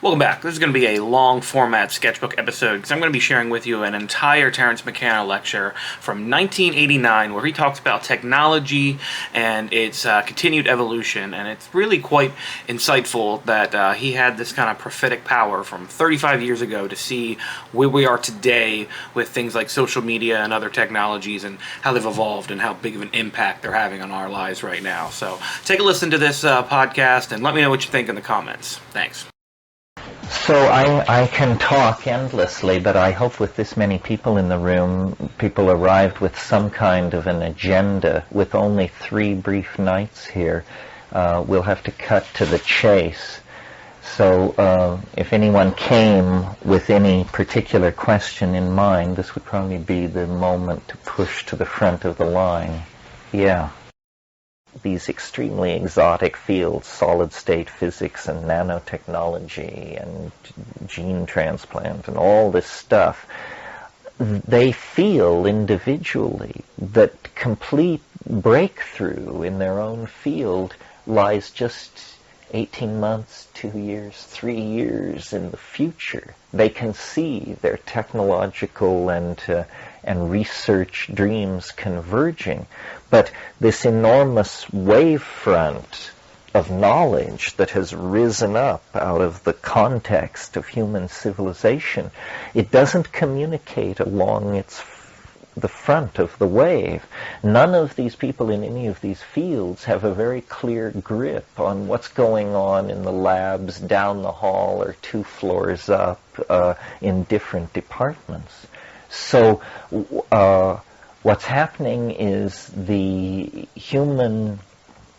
Welcome back. This is going to be a long format sketchbook episode because I'm going to be sharing with you an entire Terence McKenna lecture from 1989 where he talks about technology and its continued evolution. And it's really quite insightful that he had this kind of prophetic power from 35 years ago to see where we are today with things like social media and other technologies and how they've evolved and how big of an impact they're having on our lives right now. So take a listen to this podcast and let me know what you think in the comments. Thanks. So I can talk endlessly, but I hope with this many people in the room, people arrived with some kind of an agenda. With only 3 brief nights here, we'll have to cut to the chase. So if anyone came with any particular question in mind, this would probably be the moment to push to the front of the line. Yeah. These extremely exotic fields, solid-state physics and nanotechnology and gene transplant and all this stuff, they feel individually that complete breakthrough in their own field lies just 18 months, 2 years, 3 years in the future. They can see their technological and research dreams converging. But this enormous wavefront of knowledge that has risen up out of the context of human civilization, it doesn't communicate along the front of the wave. None of these people in any of these fields have a very clear grip on what's going on in the labs down the hall or 2 floors up in different departments. So what's happening is the human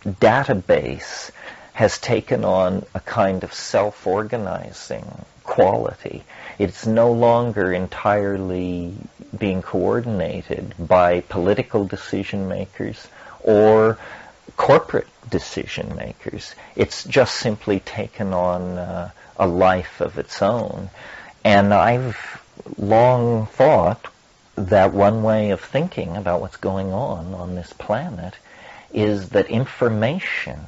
database has taken on a kind of self-organizing quality. It's no longer entirely being coordinated by political decision makers or corporate decision makers. It's just simply taken on a life of its own. And I've long thought that one way of thinking about what's going on this planet is that information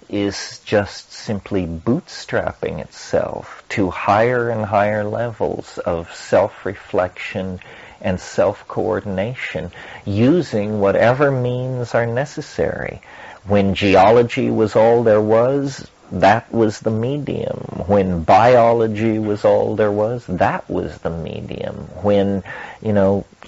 is just simply bootstrapping itself to higher and higher levels of self-reflection and self-coordination using whatever means are necessary. When geology was all there was, that was the medium. When biology was all there was, that was the medium. When,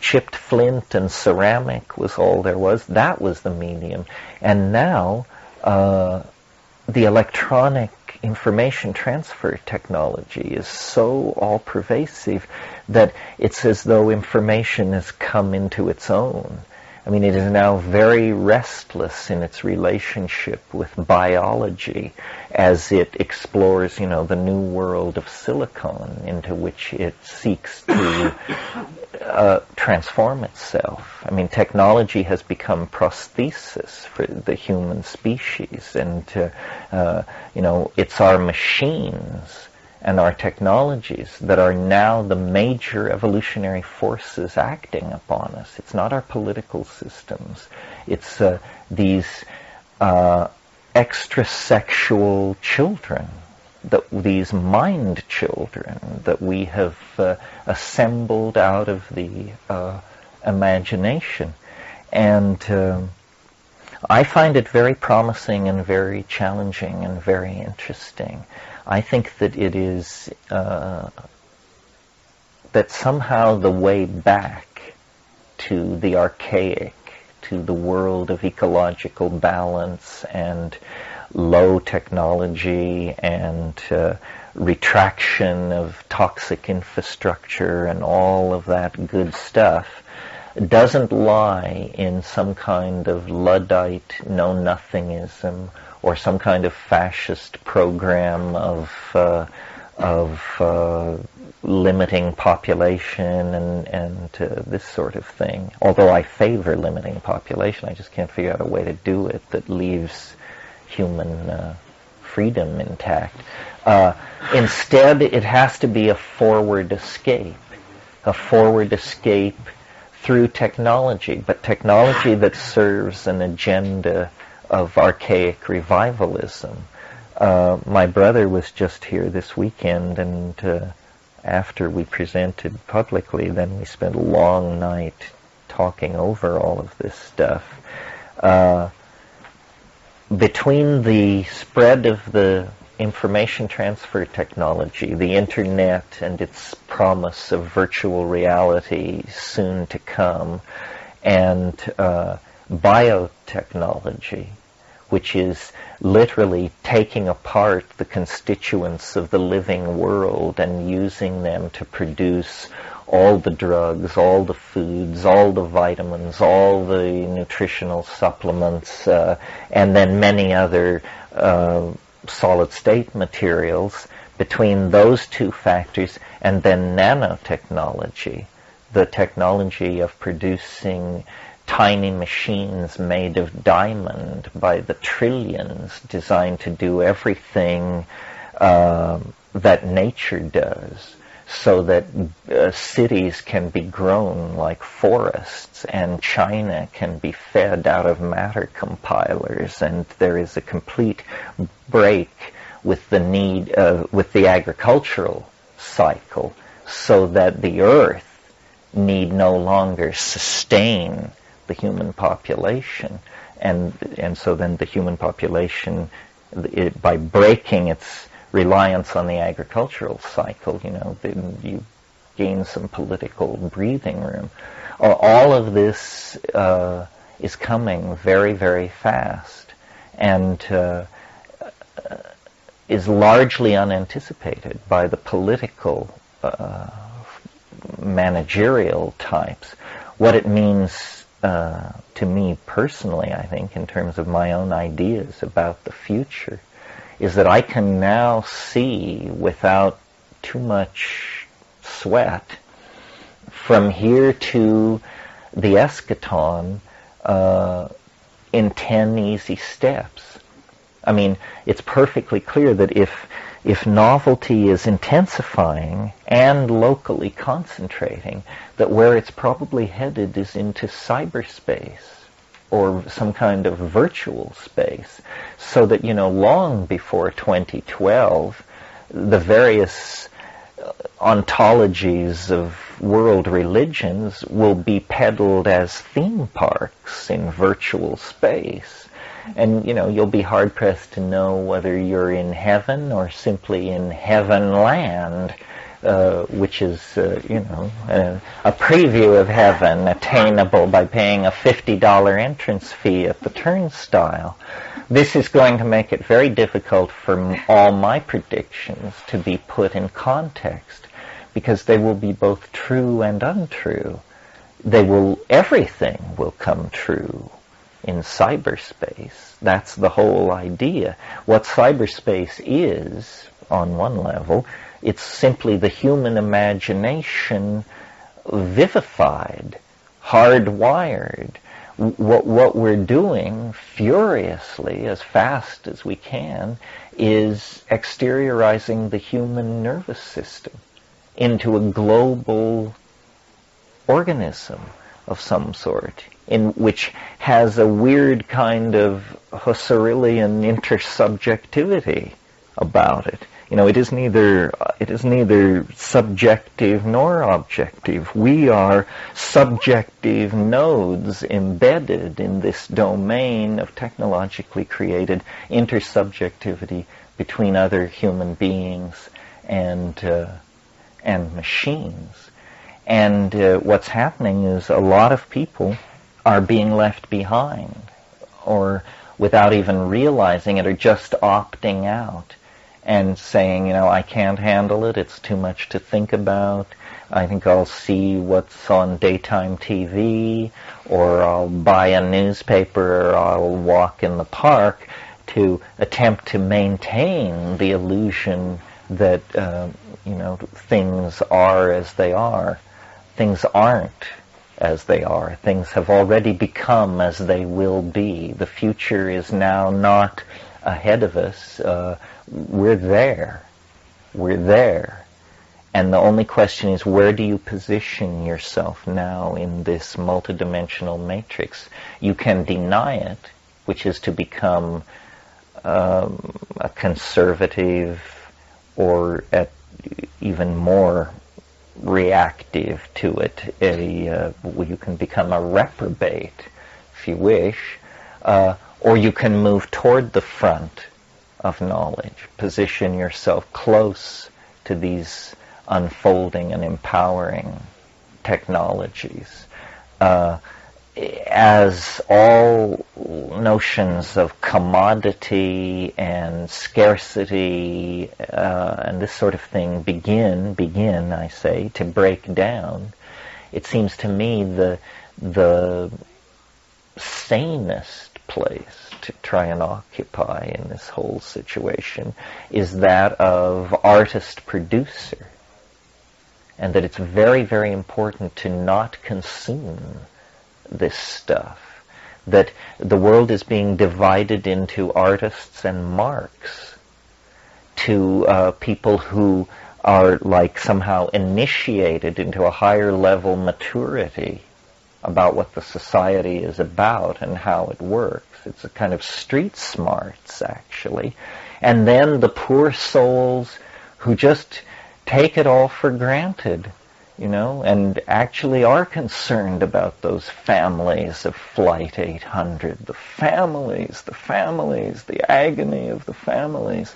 chipped flint and ceramic was all there was, that was the medium. And now, the electronic information transfer technology is so all-pervasive that it's as though information has come into its own. I mean, it is now very restless in its relationship with biology as it explores, the new world of silicon into which it seeks to transform itself. I mean, technology has become prosthesis for the human species, and it's our machines and our technologies that are now the major evolutionary forces acting upon us. It's not our political systems. It's these extrasexual children, these mind children that we have assembled out of the imagination. And I find it very promising and very challenging and very interesting. I think that it is that somehow the way back to the archaic, to the world of ecological balance and low technology and retraction of toxic infrastructure and all of that good stuff doesn't lie in some kind of Luddite know-nothingism or some kind of fascist program of limiting population and this sort of thing. Although I favor limiting population, I just can't figure out a way to do it that leaves human freedom intact. Instead, it has to be a forward escape through technology, but technology that serves an agenda of archaic revivalism, My brother was just here this weekend, and after we presented publicly, then we spent a long night talking over all of this stuff. Between the spread of the information transfer technology, the internet and its promise of virtual reality soon to come, and biotechnology, which is literally taking apart the constituents of the living world and using them to produce all the drugs, all the foods, all the vitamins, all the nutritional supplements, and then many other solid-state materials. Between those two factors, and then nanotechnology, the technology of producing tiny machines made of diamond by the trillions, designed to do everything that nature does, so that cities can be grown like forests, and China can be fed out of matter compilers, and there is a complete break with the need with the agricultural cycle, so that the earth need no longer sustain the human population, and so then the human population, by breaking its reliance on the agricultural cycle, then you gain some political breathing room. All of this is coming very, very fast, and is largely unanticipated by the political managerial types. What it means to me personally, I think, in terms of my own ideas about the future, is that I can now see without too much sweat from here to the eschaton in 10 easy steps. I mean, it's perfectly clear that if novelty is intensifying and locally concentrating, that where it's probably headed is into cyberspace or some kind of virtual space, so that, long before 2012, the various ontologies of world religions will be peddled as theme parks in virtual space. And, you'll be hard-pressed to know whether you're in heaven or simply in heaven land, which is, a preview of heaven attainable by paying a $50 entrance fee at the turnstile. This is going to make it very difficult for all my predictions to be put in context, because they will be both true and untrue. Everything will come true in cyberspace. That's the whole idea. What cyberspace is, on one level, it's simply the human imagination vivified, hardwired. What we're doing furiously, as fast as we can, is exteriorizing the human nervous system into a global organism of some sort, in which has a weird kind of Husserlian intersubjectivity about it. It is neither subjective nor objective. We are subjective nodes embedded in this domain of technologically created intersubjectivity between other human beings and machines. And what's happening is a lot of people are being left behind, or without even realizing it, are just opting out and saying, I can't handle it, it's too much to think about, I think I'll see what's on daytime TV, or I'll buy a newspaper, or I'll walk in the park, to attempt to maintain the illusion that, things are as they are. Things aren't as they are. Things have already become as they will be. The future is now not ahead of us. We're there. We're there. And the only question is, where do you position yourself now in this multidimensional matrix? You can deny it, which is to become a conservative, or even more reactive to it. You can become a reprobate, if you wish, or you can move toward the front of knowledge, position yourself close to these unfolding and empowering technologies. As all notions of commodity and scarcity and this sort of thing begin, I say, to break down, it seems to me the sanest place to try and occupy in this whole situation is that of artist-producer, and that it's very, very important to not consume this stuff, that the world is being divided into artists and marks, to people who are like somehow initiated into a higher level maturity about what the society is about and how it works. It's a kind of street smarts, actually. And then the poor souls who just take it all for granted, and actually are concerned about those families of Flight 800, the families, the agony of the families.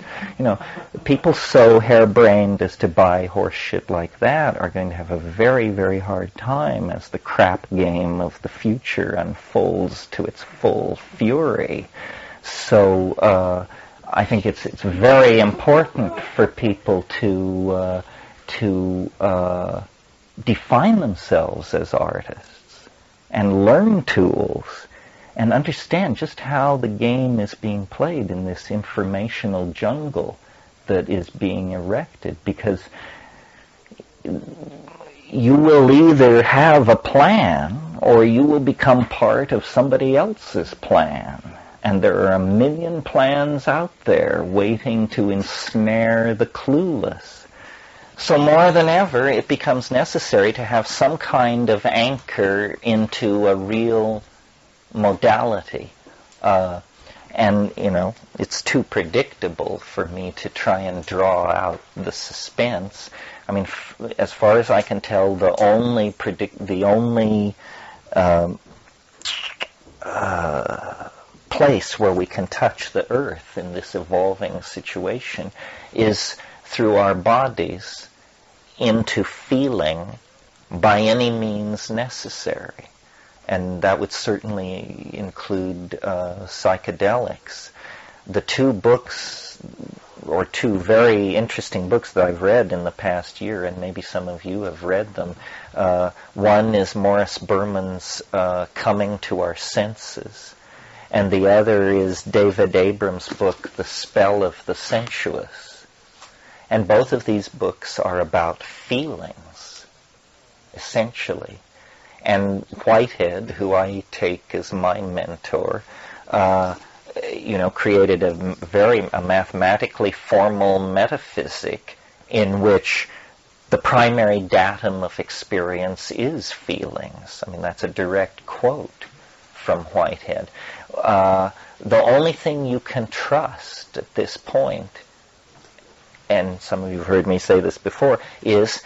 People so harebrained as to buy horse shit like that are going to have a very, very hard time as the crap game of the future unfolds to its full fury. So I think it's very important for people to define themselves as artists and learn tools and understand just how the game is being played in this informational jungle that is being erected, because you will either have a plan or you will become part of somebody else's plan. And there are a million plans out there waiting to ensnare the clueless. So more than ever, it becomes necessary to have some kind of anchor into a real modality. And, it's too predictable for me to try and draw out the suspense. I mean, as far as I can tell, the only place where we can touch the earth in this evolving situation is through our bodies into feeling by any means necessary. And that would certainly include psychedelics. The two books, or two very interesting books that I've read in the past year, and maybe some of you have read them. One is Morris Berman's Coming to Our Senses, and the other is David Abram's book, The Spell of the Sensuous. And both of these books are about feelings, essentially. And Whitehead, who I take as my mentor, created a mathematically formal metaphysic in which the primary datum of experience is feelings. I mean, that's a direct quote from Whitehead. The only thing you can trust at this point, and some of you have heard me say this before, is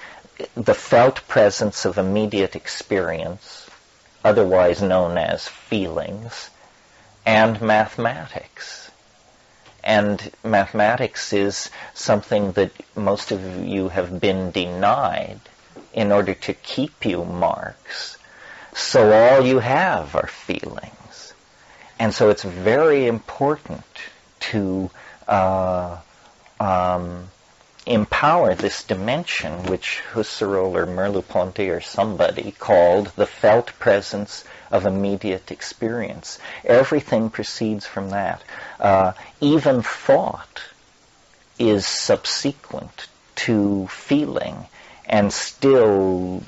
the felt presence of immediate experience, otherwise known as feelings, and mathematics. And mathematics is something that most of you have been denied in order to keep you marks. So all you have are feelings. And so it's very important to empower this dimension, which Husserl or Merleau-Ponty or somebody called the felt presence of immediate experience. Everything proceeds from that. Even thought is subsequent to feeling, and still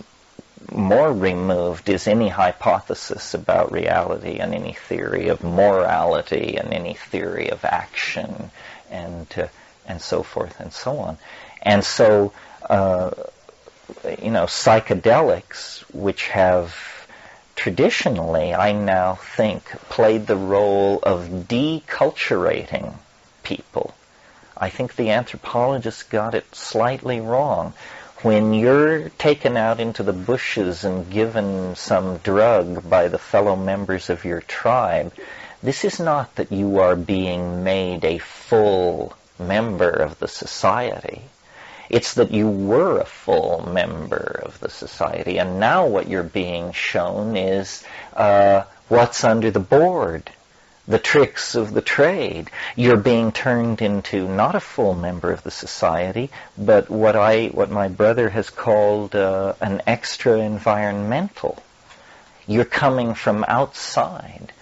more removed is any hypothesis about reality and any theory of morality and any theory of action and so forth and so on. And so, psychedelics, which have traditionally, I now think, played the role of deculturating people. I think the anthropologists got it slightly wrong. When you're taken out into the bushes and given some drug by the fellow members of your tribe, this is not that you are being made a full member of the society. It's that you were a full member of the society, and now what you're being shown is what's under the board, the tricks of the trade. You're being turned into not a full member of the society, but what my brother has called an extra-environmental. You're coming from outside.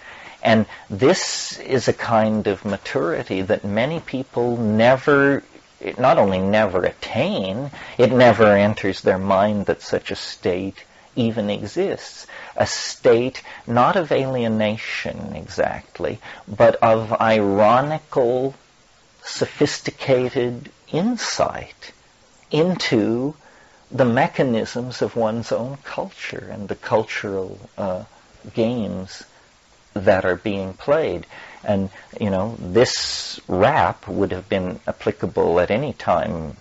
And this is a kind of maturity that many people not only never attain, it never enters their mind that such a state even exists. A state not of alienation exactly, but of ironical, sophisticated insight into the mechanisms of one's own culture and the cultural games that are being played. And, this rap would have been applicable at any time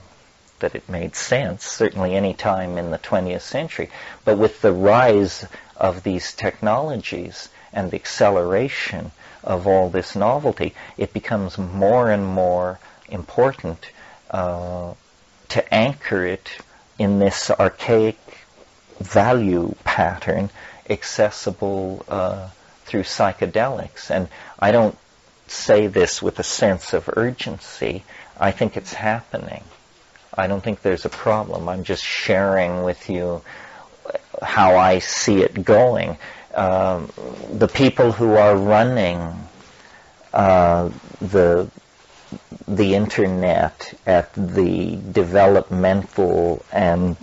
that it made sense, certainly any time in the 20th century. But with the rise of these technologies and the acceleration of all this novelty, it becomes more and more important to anchor it in this archaic value pattern accessible through psychedelics. And I don't say this with a sense of urgency. I think it's happening. I don't think there's a problem. I'm just sharing with you how I see it going. The people who are running the internet at the developmental and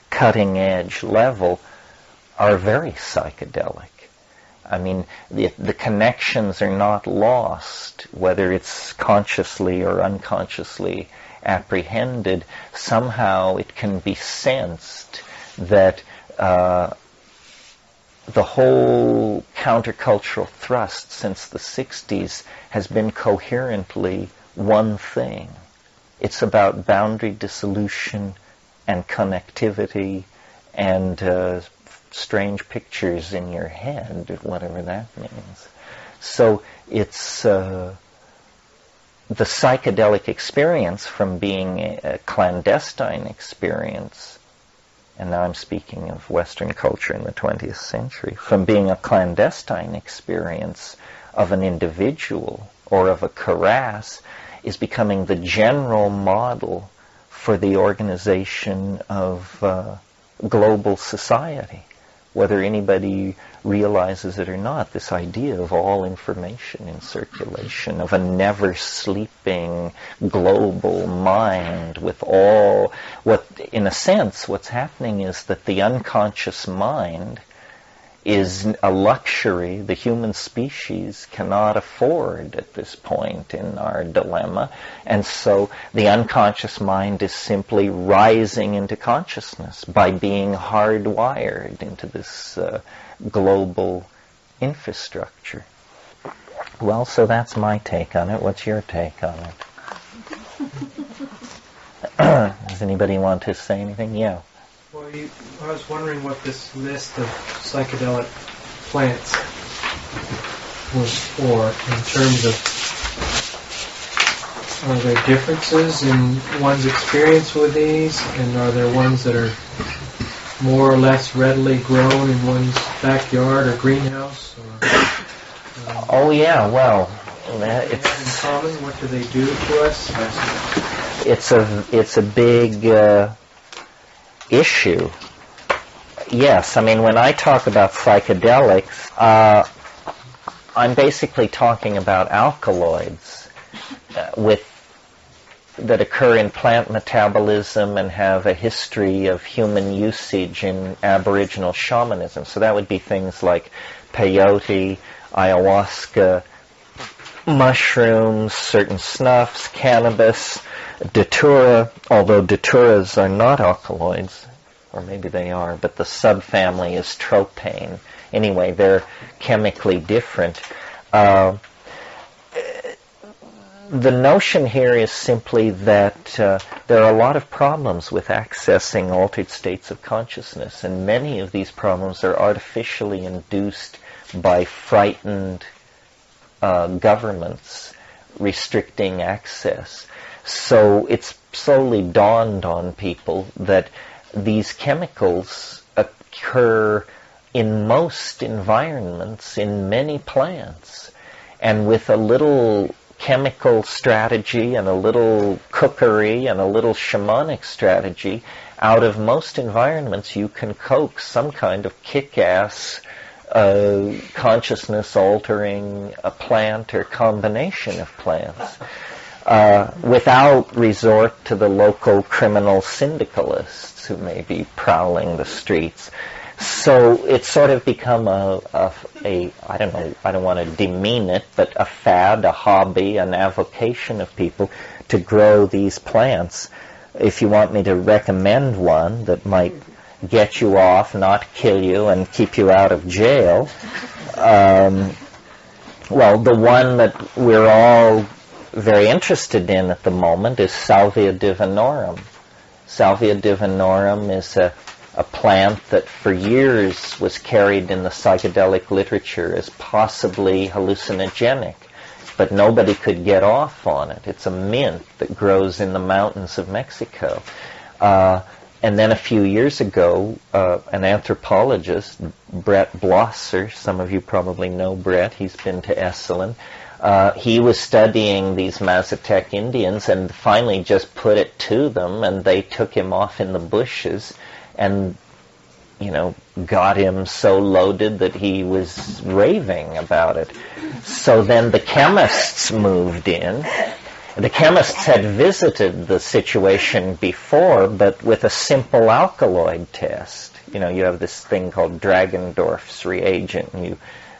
cutting edge level are very psychedelic. I mean, the connections are not lost, whether it's consciously or unconsciously apprehended. Somehow it can be sensed that the whole countercultural thrust since the 60s has been coherently one thing. It's about boundary dissolution and connectivity and strange pictures in your head, whatever that means. So it's the psychedelic experience from being a clandestine experience, and now I'm speaking of Western culture in the 20th century, from being a clandestine experience of an individual or of a karass, is becoming the general model for the organization of global society. Whether anybody realizes it or not, this idea of all information in circulation, of a never-sleeping global mind with all, in a sense, what's happening is that the unconscious mind is a luxury the human species cannot afford at this point in our dilemma. And so the unconscious mind is simply rising into consciousness by being hardwired into this global infrastructure. Well, so that's my take on it. What's your take on it? Does anybody want to say anything? Yeah. Well, I was wondering what this list of psychedelic plants was for, in terms of, are there differences in one's experience with these, and are there ones that are more or less readily grown in one's backyard or greenhouse? Oh yeah, well, it's in common. What do they do to us? It's a big issue. Yes, I mean, when I talk about psychedelics, I'm basically talking about alkaloids that occur in plant metabolism and have a history of human usage in Aboriginal shamanism. So that would be things like peyote, ayahuasca, mushrooms, certain snuffs, cannabis, datura, although daturas are not alkaloids, or maybe they are, but the subfamily is tropane. Anyway, they're chemically different. The notion here is simply that there are a lot of problems with accessing altered states of consciousness, and many of these problems are artificially induced by frightened governments restricting access. So it's slowly dawned on people that these chemicals occur in most environments, in many plants, and with a little chemical strategy and a little cookery and a little shamanic strategy, out of most environments you can coax some kind of kick-ass consciousness-altering a plant or combination of plants without resort to the local criminal syndicalists who may be prowling the streets. So it's sort of become a I don't know, I don't want to demean it, but a fad, a hobby, an avocation of people to grow these plants. If you want me to recommend one that might get you off, not kill you, and keep you out of jail, well, the one that we're all very interested in at the moment is Salvia divinorum. Salvia divinorum is a plant that for years was carried in the psychedelic literature as possibly hallucinogenic, but nobody could get off on it. It's a mint that grows in the mountains of Mexico. And then a few years ago, an anthropologist, Brett Blosser, some of you probably know Brett, he's been to Esalen, he was studying these Mazatec Indians and finally just put it to them, and they took him off in the bushes and, got him so loaded that he was raving about it. So then the chemists moved in. The chemists had visited the situation before, but with a simple alkaloid test. You have this thing called Dragendorf's reagent, and you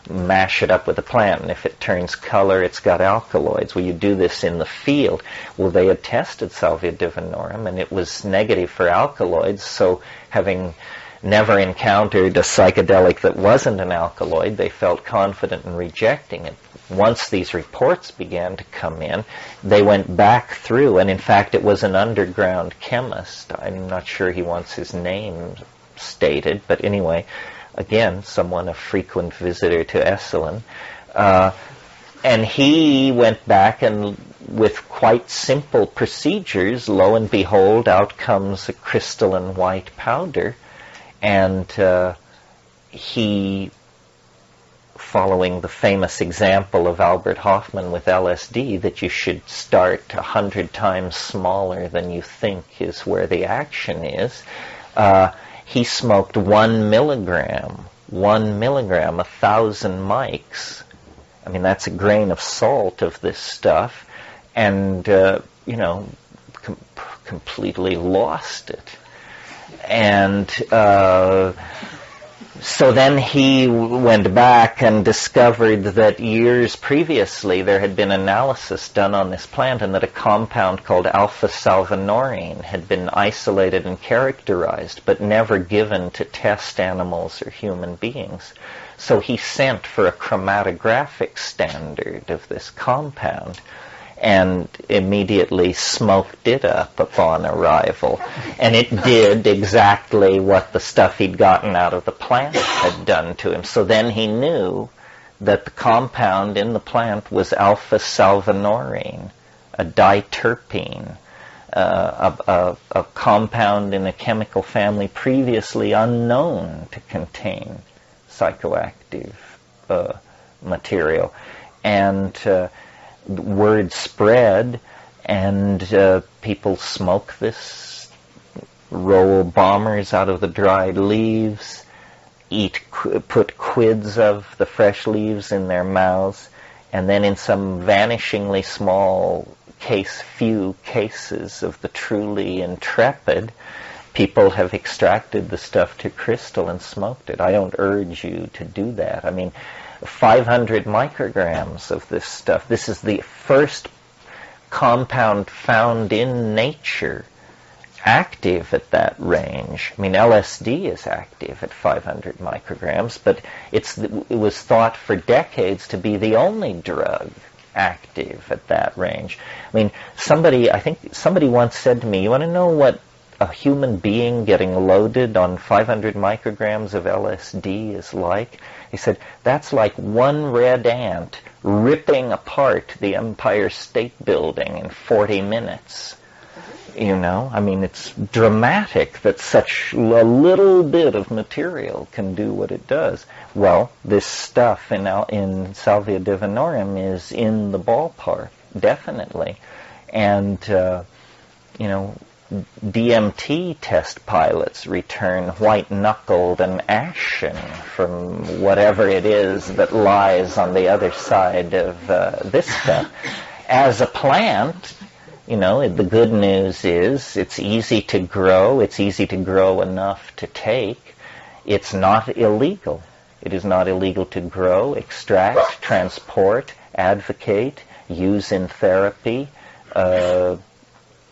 mash it up with a plant, and if it turns color, it's got alkaloids. Well, you do this in the field. Well, they had tested Salvia divinorum, and it was negative for alkaloids, so having never encountered a psychedelic that wasn't an alkaloid, they felt confident in rejecting it. Once these reports began to come in, they went back through, and in fact it was an underground chemist. I'm not sure he wants his name stated, but anyway, again, someone a frequent visitor to Esalen. And he went back and with quite simple procedures, lo and behold, out comes a crystalline white powder. And he, following the famous example of Albert Hoffman with LSD, that you should start 100 times smaller than you think is where the action is, he smoked 1 milligram, 1,000 mics. I mean, that's a grain of salt of this stuff, and, completely lost it. And so then he went back and discovered that years previously there had been analysis done on this plant, and that a compound called alpha-salvinorin had been isolated and characterized, but never given to test animals or human beings. So he sent for a chromatographic standard of this compound, and immediately smoked it up upon arrival. And it did exactly what the stuff he'd gotten out of the plant had done to him. So then he knew that the compound in the plant was alpha-salvinorin, a diterpene, a compound in a chemical family previously unknown to contain psychoactive material. And word spread, and people smoke this, roll bombers out of the dried leaves, put quids of the fresh leaves in their mouths, and then in some vanishingly small few cases of the truly intrepid, people have extracted the stuff to crystal and smoked it. I don't urge you to do that. I mean, 500 micrograms of this stuff. This is the first compound found in nature active at that range. I mean, LSD is active at 500 micrograms, but it was thought for decades to be the only drug active at that range. I mean, I think somebody once said to me, you want to know what a human being getting loaded on 500 micrograms of LSD is like? He said, that's like one red ant ripping apart the Empire State Building in 40 minutes. You know, I mean, it's dramatic that such a little bit of material can do what it does. Well, this stuff in Salvia divinorum is in the ballpark, definitely. And, DMT test pilots return white-knuckled and ashen from whatever it is that lies on the other side of this stuff. As a plant, the good news is it's easy to grow. It's easy to grow enough to take. It's not illegal. It is not illegal to grow, extract, transport, advocate, use in therapy.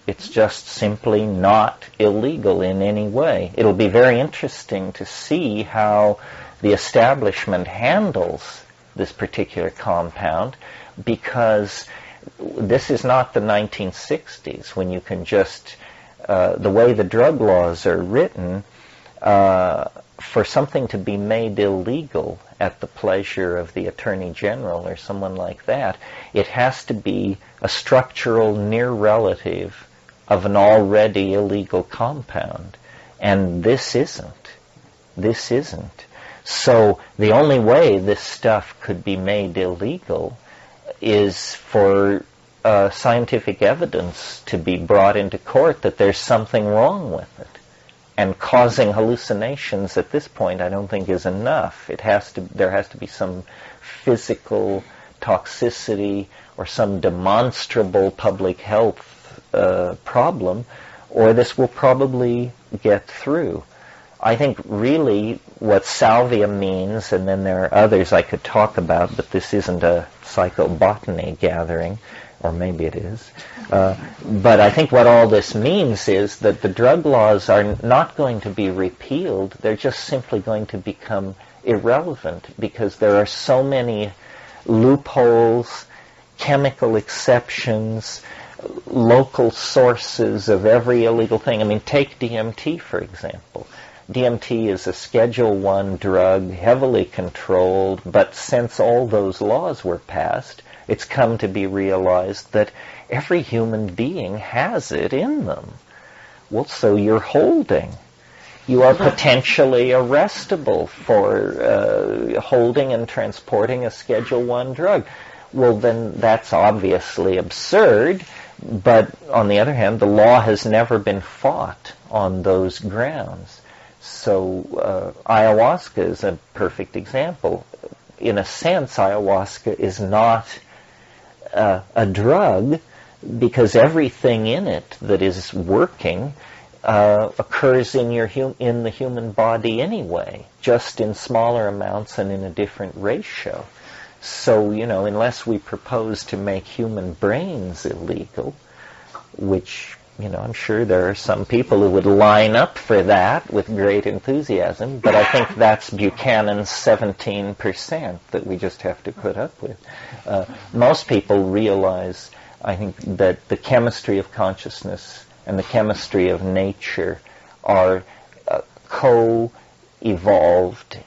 It's just simply not illegal in any way. It'll be very interesting to see how the establishment handles this particular compound, because this is not the 1960s when you can just, the way the drug laws are written, for something to be made illegal at the pleasure of the Attorney General or someone like that, it has to be a structural near relative of an already illegal compound. And this isn't. This isn't. So the only way this stuff could be made illegal is for scientific evidence to be brought into court that there's something wrong with it. And causing hallucinations at this point I don't think is enough. There has to be some physical toxicity or some demonstrable public health problem, or this will probably get through. I think really what salvia means, and then there are others I could talk about, but this isn't a psychobotany gathering, or maybe it is. But I think what all this means is that the drug laws are not going to be repealed. They're just simply going to become irrelevant because there are so many loopholes, chemical exceptions, local sources of every illegal thing. I mean, take DMT, for example. DMT is a Schedule I drug, heavily controlled, but since all those laws were passed, it's come to be realized that every human being has it in them. Well, so you're holding. You are potentially arrestable for holding and transporting a Schedule I drug. Well, then that's obviously absurd, but on the other hand, the law has never been fought on those grounds. So ayahuasca is a perfect example. In a sense, ayahuasca is not a drug because everything in it that is working occurs in the human body anyway, just in smaller amounts and in a different ratio. So, unless we propose to make human brains illegal, which, I'm sure there are some people who would line up for that with great enthusiasm, but I think that's Buchanan's 17% that we just have to put up with. Most people realize, I think, that the chemistry of consciousness and the chemistry of nature are co-evolved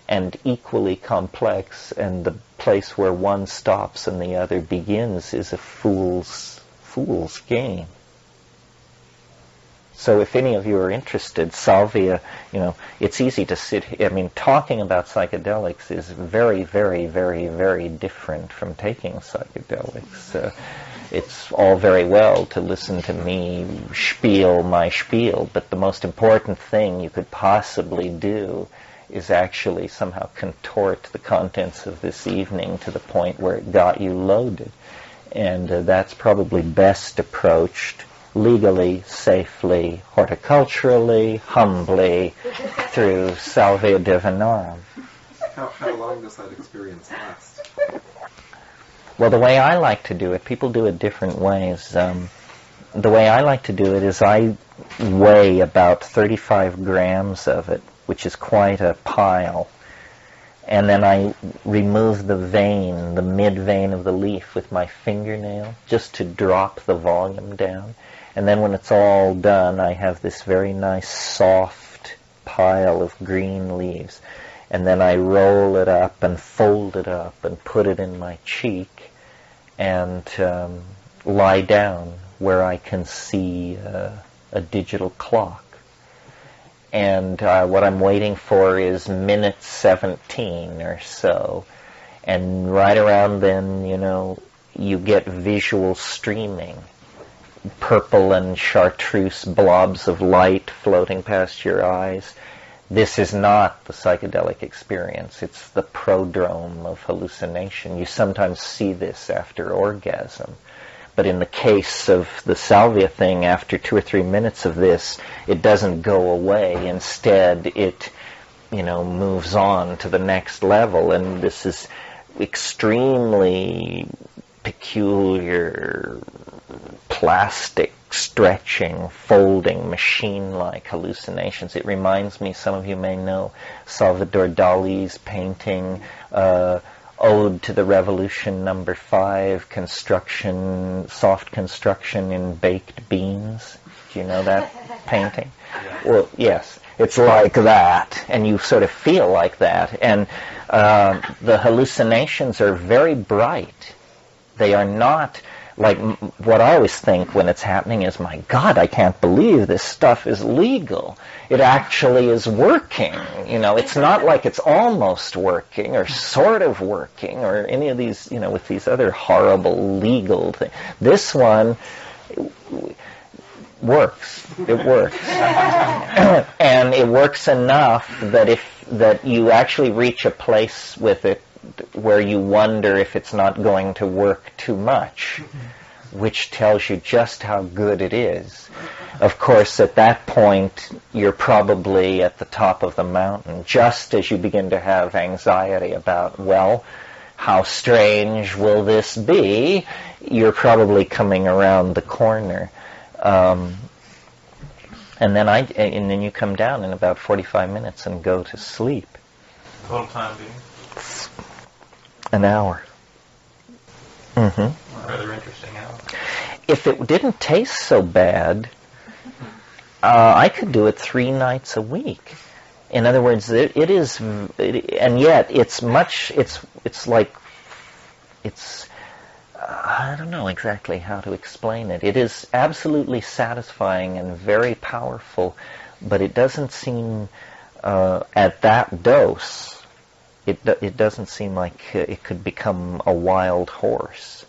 and equally complex, and the place where one stops and the other begins is a fool's game. So if any of you are interested, salvia, it's easy to sit here. I mean, talking about psychedelics is very, very, very, very different from taking psychedelics. It's all very well to listen to me spiel my spiel, but the most important thing you could possibly do is actually somehow contort the contents of this evening to the point where it got you loaded. And that's probably best approached legally, safely, horticulturally, humbly, through Salvia divinorum. How long does that experience last? Well, the way I like to do it, people do it different ways. The way I like to do it is I weigh about 35 grams of it, which is quite a pile. and then I remove the vein, the mid-vein of the leaf with my fingernail, just to drop the volume down. And then when it's all done, I have this very nice soft pile of green leaves. And then I roll it up and fold it up and put it in my cheek and lie down where I can see a digital clock. And what I'm waiting for is minute 17 or so. And right around then, you get visual streaming. Purple and chartreuse blobs of light floating past your eyes. This is not the psychedelic experience. It's the prodrome of hallucination. You sometimes see this after orgasm. But in the case of the salvia thing, after 2 or 3 minutes of this, it doesn't go away. Instead, it, moves on to the next level. And this is extremely peculiar, plastic, stretching, folding, machine-like hallucinations. It reminds me, some of you may know, Salvador Dali's painting, Ode to the Revolution No. 5, soft construction in baked beans. Do you know that painting? Yeah. Well, yes, it's like that, and you sort of feel like that. And the hallucinations are very bright. They are not like what I always think when it's happening is, my God, I can't believe this stuff is legal. It actually is working. It's not like it's almost working or sort of working or any of these, with these other horrible legal things. This one works. It works. And it works enough that you actually reach a place with it where you wonder if it's not going to work too much, which tells you just how good it is. Of course, at that point, you're probably at the top of the mountain, just as you begin to have anxiety about, well, how strange will this be? You're probably coming around the corner. And then you come down in about 45 minutes and go to sleep. Total time being? An hour. Mm-hmm. Rather interesting hour. If it didn't taste so bad, I could do it 3 nights a week. In other words, and yet it's I don't know exactly how to explain it. It is absolutely satisfying and very powerful, but it doesn't seem, at that dose, it doesn't seem like it could become a wild horse.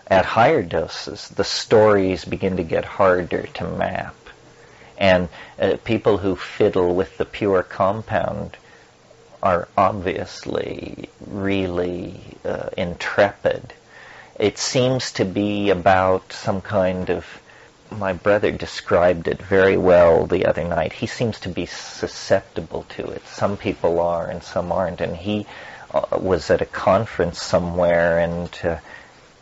At higher doses, the stories begin to get harder to map. And people who fiddle with the pure compound are obviously really intrepid. It seems to be about some kind of, my brother described it very well the other night. He seems to be susceptible to it. Some people are and some aren't. And he was at a conference somewhere and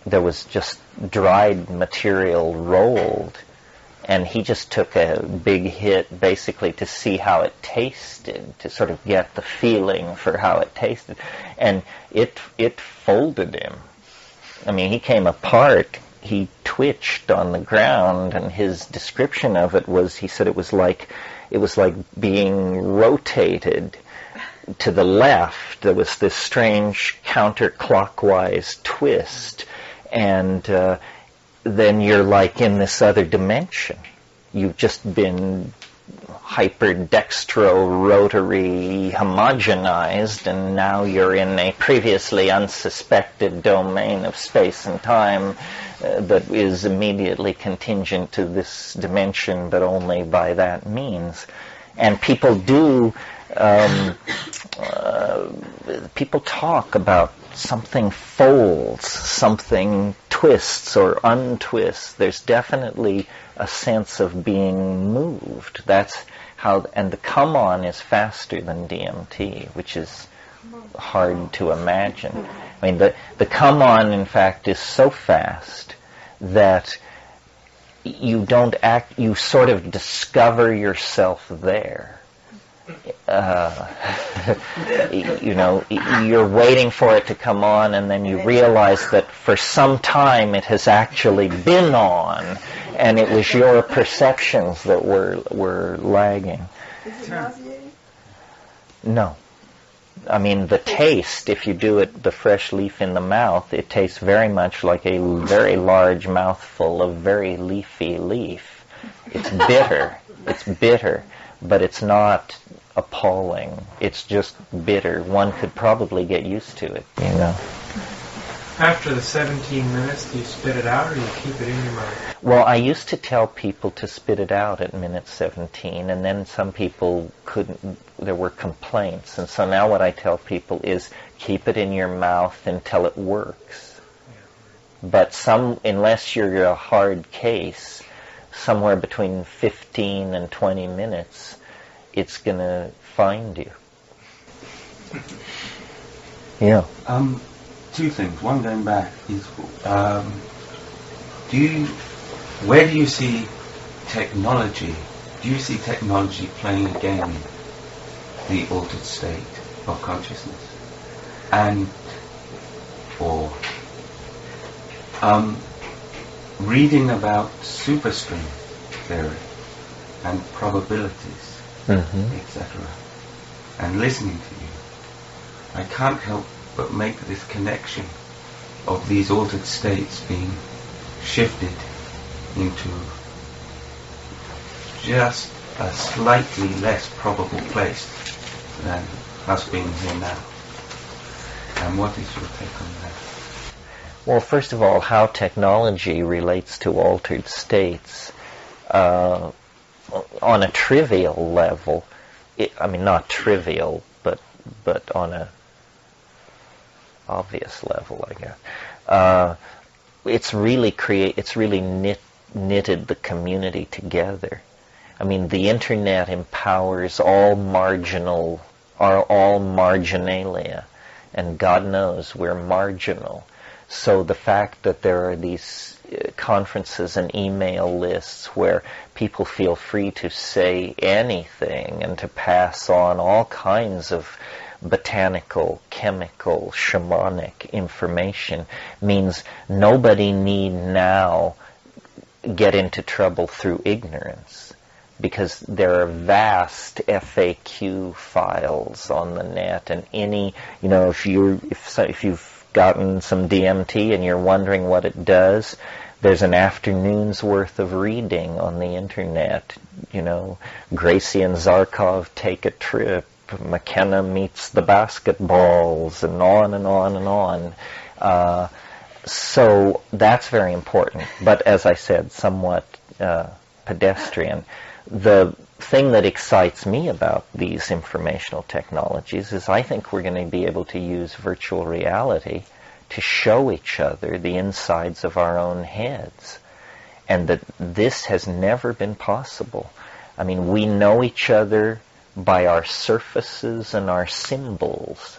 there was just dried material rolled. And he just took a big hit basically to see how it tasted, to sort of get the feeling for how it tasted. And it folded him. I mean, he came apart. He twitched on the ground, and his description of it was, he said it was like being rotated to the left. There was this strange counterclockwise twist, and then you're like in this other dimension. You've just been hyperdextro-rotary homogenized, and now you're in a previously unsuspected domain of space and time that is immediately contingent to this dimension, but only by that means. And people people talk about something folds, something twists or untwists. There's definitely a sense of being moved. That's how, and the come on is faster than DMT, which is hard to imagine. I mean, the come on, in fact, is so fast that you sort of discover yourself there. you're waiting for it to come on, and then you realize that for some time it has actually been on, and it was your perceptions that were lagging. Is it nauseating? No. I mean, the taste, if you do it, the fresh leaf in the mouth, it tastes very much like a very large mouthful of very leafy leaf. It's bitter. It's bitter, but it's not appalling. It's just bitter. One could probably get used to it, you know. After the 17 minutes, do you spit it out or do you keep it in your mouth? Well, I used to tell people to spit it out at minute 17, and then some people couldn't, there were complaints. And so now what I tell people is keep it in your mouth until it works. But unless you're a hard case, somewhere between 15 and 20 minutes, it's going to find you. Yeah. Two things. One, going back, is where do you see technology? Do you see technology playing a game in the altered state of consciousness? Or reading about superstring theory and probabilities, etc., and listening to you, I can't help but make this connection of these altered states being shifted into just a slightly less probable place than us being here now. And what is your take on that? Well, first of all, how technology relates to altered states. On a trivial level, not trivial, but on a obvious level, I guess. It's really knitted the community together. I mean, the internet empowers all marginalia, and God knows we're marginal. So the fact that there are these conferences and email lists where people feel free to say anything and to pass on all kinds of botanical, chemical, shamanic information means nobody need now get into trouble through ignorance, because there are vast FAQ files on the net, and if you've gotten some DMT and you're wondering what it does, there's an afternoon's worth of reading on the internet. Gracie and Zarkov take a trip, McKenna meets the basketballs, and on and on and on. So that's very important. But as I said, somewhat pedestrian. The thing that excites me about these informational technologies is I think we're going to be able to use virtual reality to show each other the insides of our own heads. And that this has never been possible. I mean, we know each other by our surfaces and our symbols.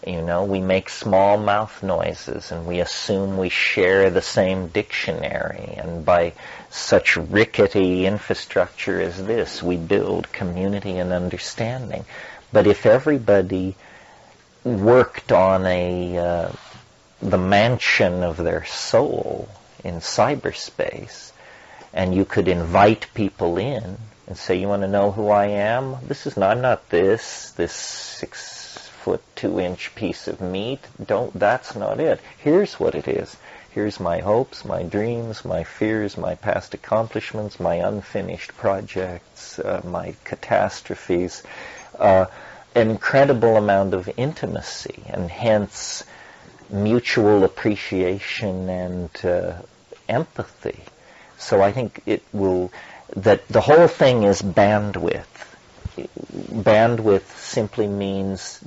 We make small mouth noises and we assume we share the same dictionary, and by such rickety infrastructure as this, we build community and understanding. But if everybody worked on the mansion of their soul in cyberspace, and you could invite people in and say, you want to know who I am? I'm not this 6-foot 2-inch piece of meat. That's not it. Here's what it is. Here's my hopes, my dreams, my fears, my past accomplishments, my unfinished projects, my catastrophes. Incredible amount of intimacy, and hence mutual appreciation and empathy. So I think that the whole thing is bandwidth. Bandwidth simply means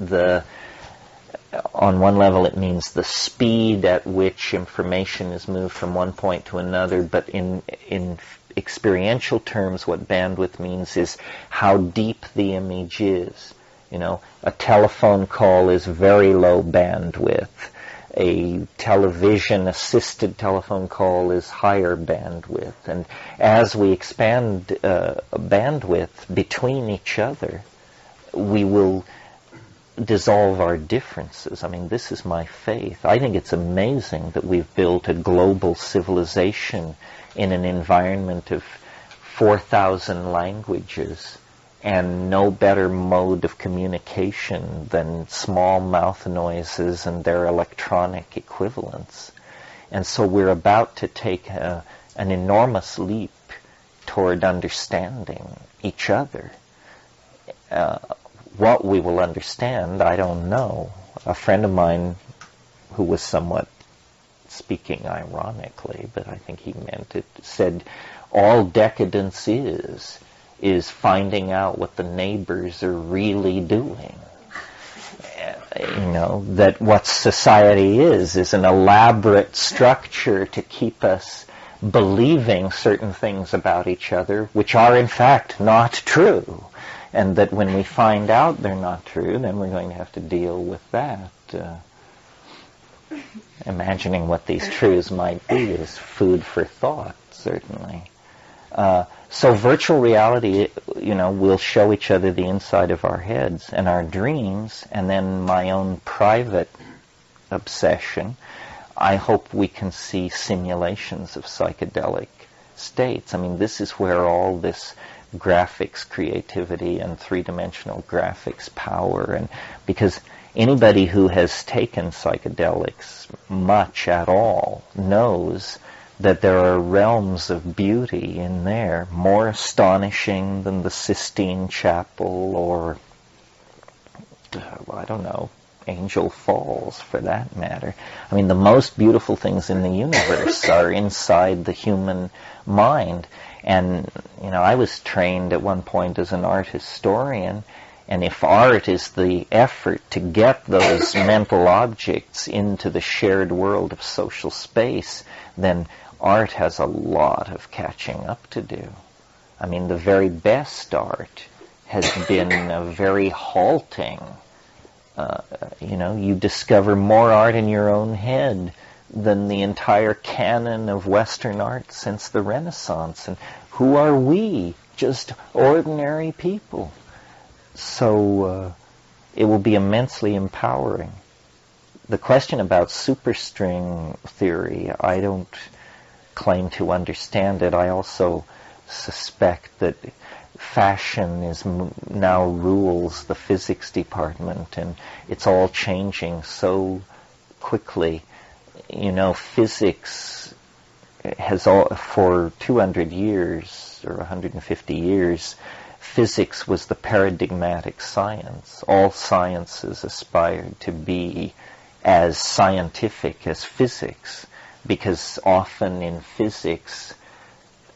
on one level it means the speed at which information is moved from one point to another, but in experiential terms what bandwidth means is how deep the image is. A telephone call is very low bandwidth. A television-assisted telephone call is higher bandwidth. And as we expand bandwidth between each other, we will dissolve our differences. I mean, this is my faith. I think it's amazing that we've built a global civilization in an environment of 4,000 languages and no better mode of communication than small mouth noises and their electronic equivalents. And so we're about to take an enormous leap toward understanding each other. What we will understand, I don't know. A friend of mine who was somewhat speaking ironically, but I think he meant it, said, all decadence is finding out what the neighbors are really doing. That what society is an elaborate structure to keep us believing certain things about each other, which are in fact not true. And that when we find out they're not true, then we're going to have to deal with that. Imagining what these truths might be is food for thought, certainly. So virtual reality, will show each other the inside of our heads and our dreams, and then my own private obsession. I hope we can see simulations of psychedelic states. I mean, this is where all this graphics creativity and three-dimensional graphics power, and because anybody who has taken psychedelics much at all knows that there are realms of beauty in there, more astonishing than the Sistine Chapel or, I don't know, Angel Falls for that matter. I mean, the most beautiful things in the universe are inside the human mind. And, I was trained at one point as an art historian, and if art is the effort to get those mental objects into the shared world of social space, then art has a lot of catching up to do. I mean, the very best art has been a very halting. You discover more art in your own head than the entire canon of Western art since the Renaissance. And who are we? Just ordinary people. So it will be immensely empowering. The question about superstring theory, I don't claim to understand it. I also suspect that fashion now rules the physics department, and it's all changing so quickly. Physics has for 200 years or 150 years, physics was the paradigmatic science. All sciences aspired to be as scientific as physics, because often in physics,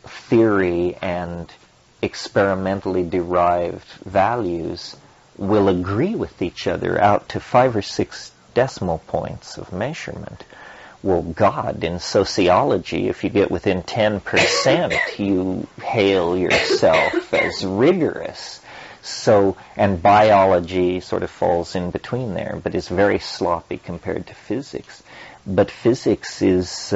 theory and experimentally derived values will agree with each other out to 5 or 6 decimal points of measurement. Well, God, in sociology, if you get within 10%, you hail yourself as rigorous. So, and biology sort of falls in between there, but is very sloppy compared to physics. But physics is,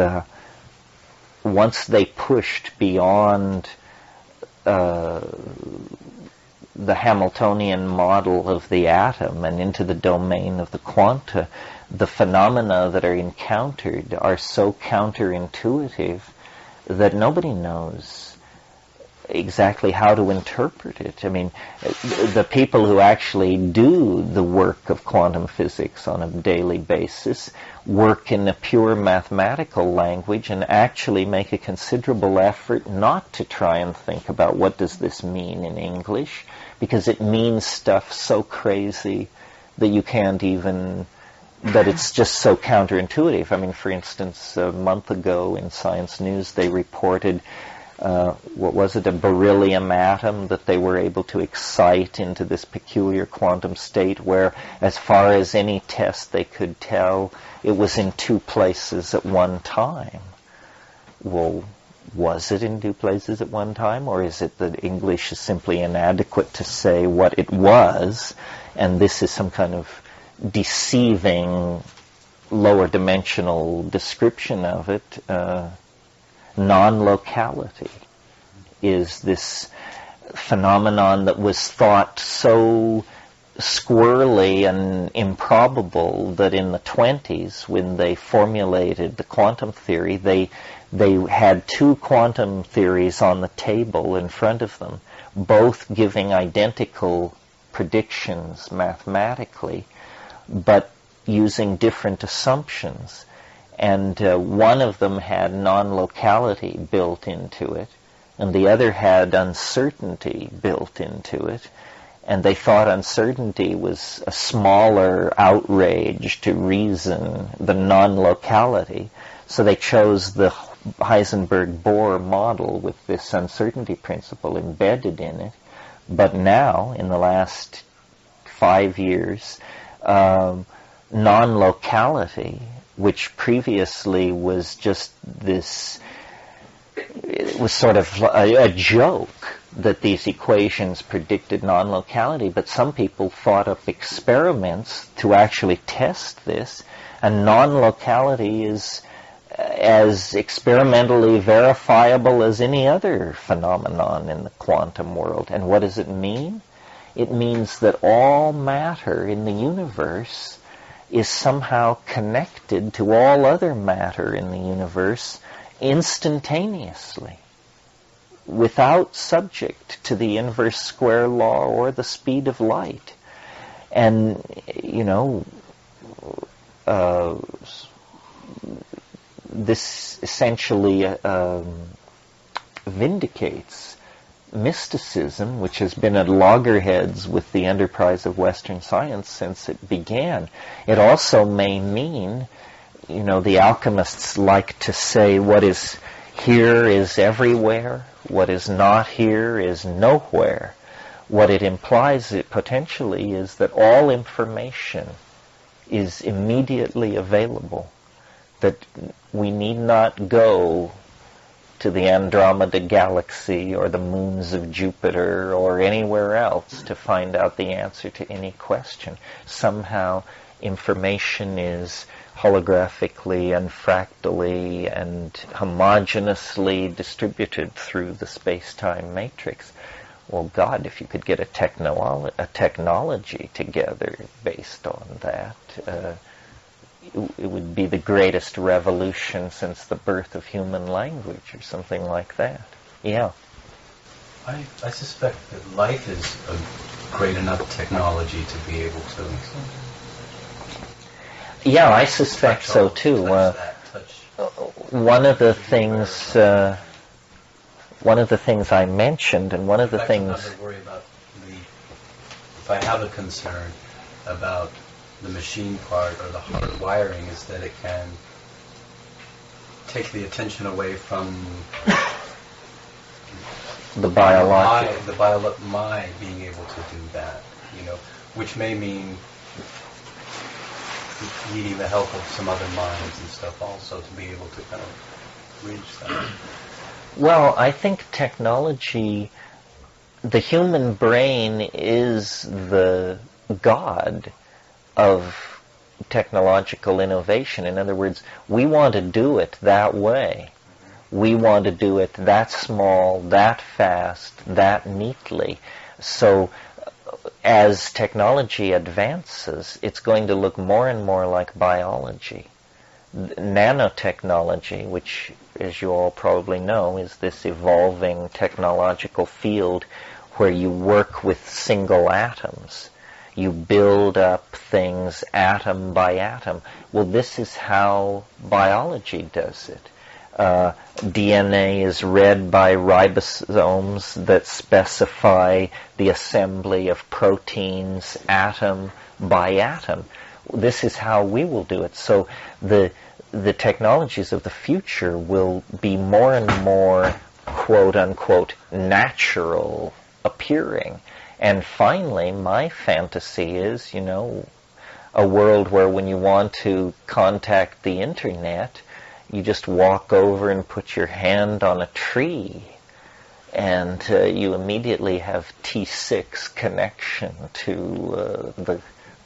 once they pushed beyond the Hamiltonian model of the atom and into the domain of the quanta, the phenomena that are encountered are so counterintuitive that nobody knows exactly how to interpret it. I mean, the people who actually do the work of quantum physics on a daily basis work in a pure mathematical language and actually make a considerable effort not to try and think about what does this mean in English, because it means stuff so crazy that you can't even, that it's just so counterintuitive. I mean, for instance, a month ago in Science News they reported what was it, a beryllium atom that they were able to excite into this peculiar quantum state where, as far as any test they could tell, it was in 2 places at one time. Well, was it in 2 places at one time, or is it that English is simply inadequate to say what it was, and this is some kind of deceiving lower dimensional description of it? Non-locality is this phenomenon that was thought so squirrely and improbable that in the 20s, when they formulated the quantum theory, they had two quantum theories on the table in front of them, both giving identical predictions mathematically, but using different assumptions. And one of them had non-locality built into it, and the other had uncertainty built into it. And they thought uncertainty was a smaller outrage to reason than non-locality. So they chose the Heisenberg-Bohr model with this uncertainty principle embedded in it. But now, in the last 5 years, non-locality, which previously was just this, it was sort of a joke that these equations predicted non-locality, but some people thought up experiments to actually test this, and non-locality is as experimentally verifiable as any other phenomenon in the quantum world. And what does it mean? It means that all matter in the universe is somehow connected to all other matter in the universe instantaneously, without subject to the inverse square law or the speed of light. And, this essentially vindicates mysticism, which has been at loggerheads with the enterprise of Western science since it began. It also may mean, the alchemists like to say what is here is everywhere, what is not here is nowhere. What it implies potentially is that all information is immediately available, that we need not go to the Andromeda Galaxy or the moons of Jupiter or anywhere else to find out the answer to any question. Somehow information is holographically and fractally and homogeneously distributed through the space-time matrix. Well, God, if you could get a technology together based on that, it would be the greatest revolution since the birth of human language or something like that. Yeah. I suspect that light is a great enough technology to be able to... Yeah, I suspect so too. One of the things I mentioned, and one of the things... If I have a concern about the machine part or the hard wiring, is that it can take the attention away from the biological, my being able to do that, which may mean needing the help of some other minds and stuff also to be able to kind of reach that. Well, I think technology, the human brain is the god of technological innovation. In other words, we want to do it that way. We want to do it that small, that fast, that neatly. So as technology advances, it's going to look more and more like biology. Nanotechnology, which, as you all probably know, is this evolving technological field where you work with single atoms. You build up things atom by atom. Well, this is how biology does it. DNA is read by ribosomes that specify the assembly of proteins atom by atom. This is how we will do it. So the technologies of the future will be more and more, quote unquote, natural appearing. And finally, my fantasy is, a world where when you want to contact the internet, you just walk over and put your hand on a tree, and you immediately have T6 connection to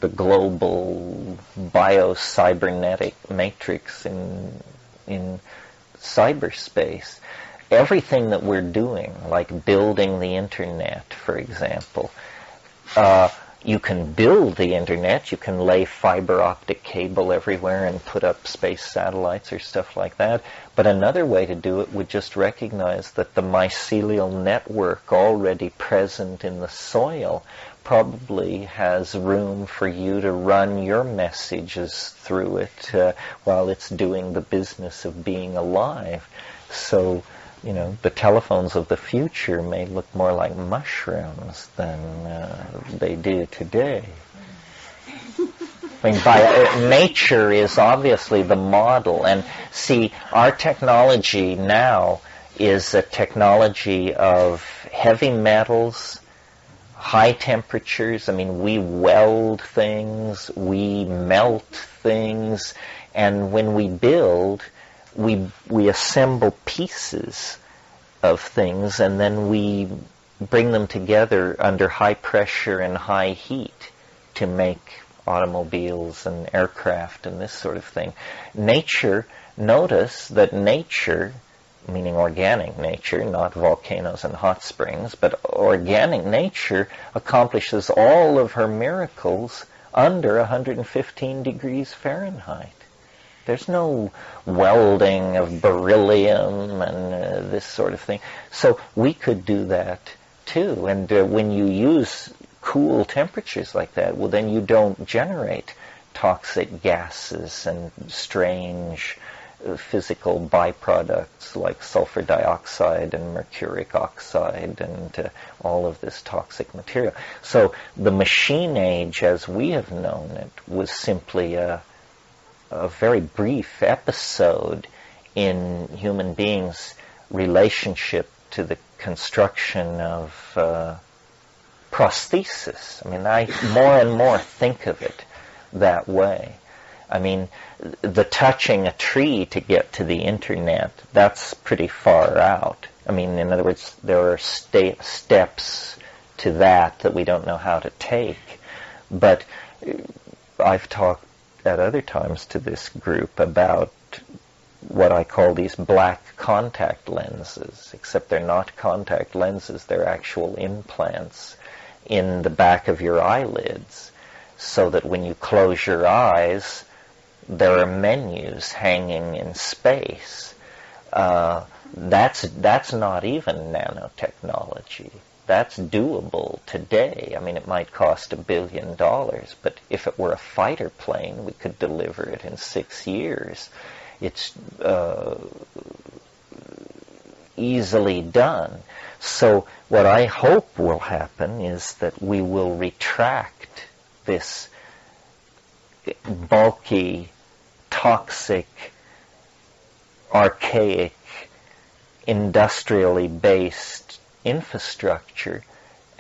the global bio-cybernetic matrix in cyberspace. Everything that we're doing, like building the internet, for example, you can build the internet, you can lay fiber optic cable everywhere and put up space satellites or stuff like that. But another way to do it would just recognize that the mycelial network already present in the soil probably has room for you to run your messages through it while it's doing the business of being alive. So, the telephones of the future may look more like mushrooms than they do today. I mean, nature is obviously the model. And see, our technology now is a technology of heavy metals, high temperatures. I mean, we weld things, we melt things, and when we build, we assemble pieces of things, and then we bring them together under high pressure and high heat to make automobiles and aircraft and this sort of thing. Notice that nature, meaning organic nature, not volcanoes and hot springs, but organic nature accomplishes all of her miracles under 115 degrees Fahrenheit. There's no welding of beryllium and this sort of thing. So we could do that too. And when you use cool temperatures like that, well, then you don't generate toxic gases and strange physical byproducts like sulfur dioxide and mercuric oxide and all of this toxic material. So the machine age, as we have known it, was simply a very brief episode in human beings' relationship to the construction of prosthesis. I mean, I more and more think of it that way. I mean, the touching a tree to get to the internet, that's pretty far out. I mean, in other words, there are steps to that we don't know how to take. But I've talked at other times to this group about what I call these black contact lenses, except they're not contact lenses, they're actual implants in the back of your eyelids, so that when you close your eyes, there are menus hanging in space. That's not even nanotechnology. That's doable today. I mean, it might cost $1 billion, but if it were a fighter plane, we could deliver it in 6 years. It's easily done. So what I hope will happen is that we will retract this bulky, toxic, archaic, industrially based infrastructure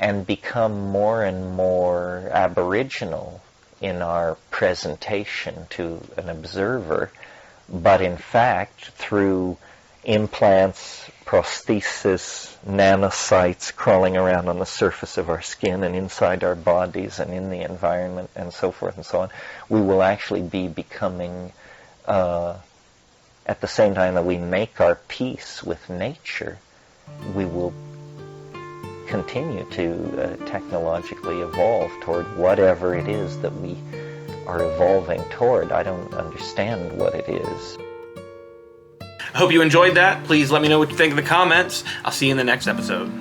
and become more and more aboriginal in our presentation to an observer, but in fact through implants, prosthesis, nanocytes crawling around on the surface of our skin and inside our bodies and in the environment and so forth and so on, we will actually be becoming, at the same time that we make our peace with nature, we will continue to technologically evolve toward whatever it is that we are evolving toward. I don't understand what it is. I hope you enjoyed that. Please let me know what you think in the comments. I'll see you in the next episode.